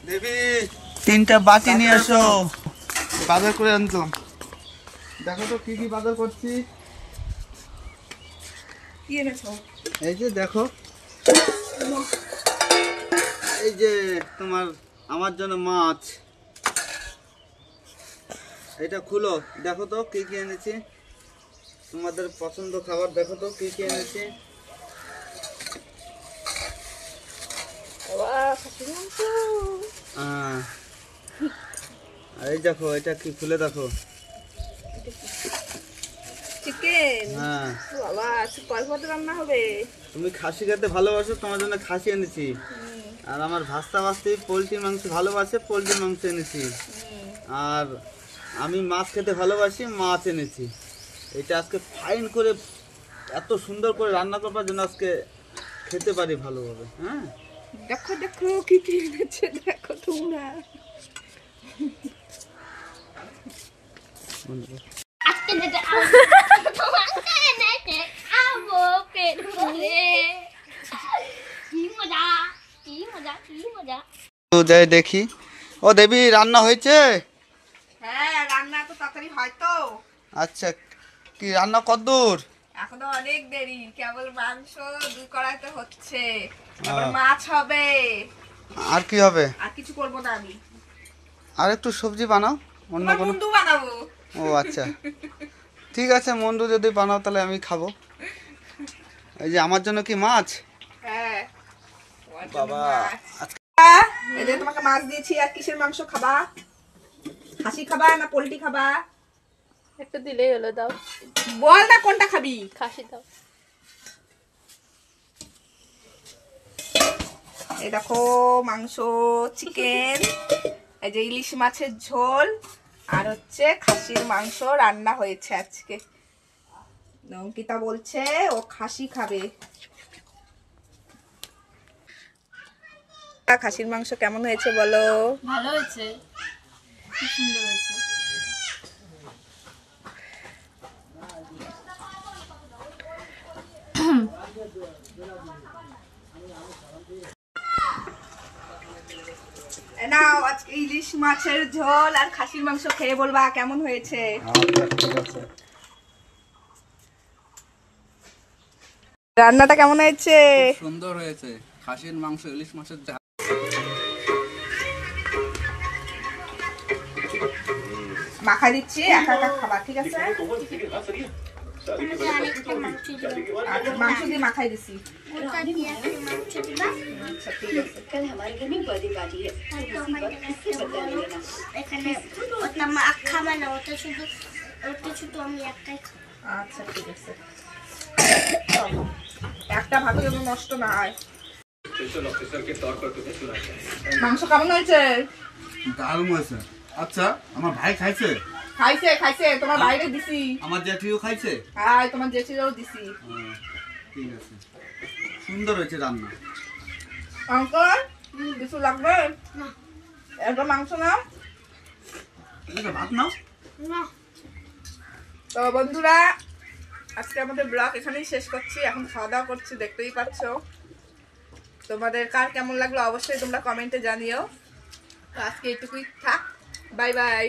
দেবী 3টা বাটি নিয়ে এসো, বাজার করে আনতো। দেখো তো কি কি বাজার করছি। কি এনেছো? এই যে দেখো, এই যে তোমার আমার জন্য মাছ। এটা খুলো, দেখো তো কি কি এনেছি, তোমাদের পছন্দ খাবার। দেখো তো কি কি এনেছি। এই দেখো, এটা কি খুলে দেখো। চিকেন। হ্যাঁ বাবা, আজকে কয় পদ রান্না হবে? তুমি খাসি খেতে ভালোবাসো, তোমার জন্য খাসি এনেছি। আর আমার ভাস্তা ভাস্তি পোলট্রির মাংস ভালোবাসে, পোলট্রির মাংস এনেছি। আর আমি মাছ খেতে ভালোবাসি, মাছ এনেছি। এটা আজকে ফাইন করে এত সুন্দর করে রান্না করবার জন্য আজকে খেতে পারি ভালোভাবে। হ্যাঁ দেখো দেখো কি কি এনেছে, দেখো তোমরা। আজকে যেটা তোমাকে এনেছে খাবো পেট ভরে। কি মজা, কি মজা, কি মজা। তো যাই দেখি। ও দেবী, রান্না হয়েছে? হ্যাঁ, রান্না তো তাড়াতাড়ি হয় তো। আচ্ছা, কি রান্না কতদূর? এখনো অনেক দেরি, কেবল মাংস 2 কড়াইতে হচ্ছে, এবার মাছ হবে। আর কি হবে? আর কিছু করবো না আমি। আর একটু সবজি বানাও, অন্য কোনো। মুন্ডু বানাবো। ও আচ্ছা, ঠিক আছে, মন্ডু যদি বানাও তাহলে আমি খাবো। এই যে আমার জন্য কি মাছ? হ্যাঁ বাবা, এই যে তোমাকে মাছ দিয়েছি। আর কিসের মাংস খাবা? খাসি খাবা না পোলট্রি খাবা? একটা দিলেই হলো, দাও। বল না কোনটা খাবি। খাসি দাও। এই দেখো মাংস, চিকেন, এই যে ইলিশ মাছের ঝোল, আর হচ্ছে খাসির মাংস রান্না হয়েছে আজকে। অঙ্কিতা বলছে ও খাসি খাবে। খাসির মাংস কেমন হয়েছে বলো? ভালো হয়েছে, খুব সুন্দর হয়েছে। নাও, আজকে ইলিশ মাছের ঝোল আর খাসির মাংস খেয়ে বলবা কেমন হয়েছে। রান্নাটা কেমন হয়েছে? সুন্দর হয়েছে। খাসির মাংস, ইলিশ মাছের ঝাল। মাখা দিচ্ছি, একা একা খাবার, ঠিক আছে? আচ্ছা, মাংস দিয়ে মাখাই দিছি। আচ্ছা, ঠিক আছে। আচ্ছা, ঠিক আছে। একটা ভাত যেন নষ্ট না হয়। মাংস কেমন হয়েছে? দারুণ হয়েছে। আচ্ছা, আমার ভাই খাইছে? খাইছে খাইছে, তোমার বাইরে দিছি। আমার জেঠিও খাইছে? হ্যাঁ, তোমার জেঠিরাও দিছি। ঠিক আছে, সুন্দর হয়েছে রান্না। অঙ্কল কিছু লাগবে? একটা মাংস নাও। ভাত নাও। তো বন্ধুরা, আজকে আমাদের ব্লগ এখানেই শেষ করছি। এখন খাওয়া দাওয়া করছি, দেখতেই পাচ্ছ। তোমাদের কার কেমন লাগলো অবশ্যই তোমরা কমেন্টে জানিও। তো আজকে এইটুকুই থাক, বাই বাই।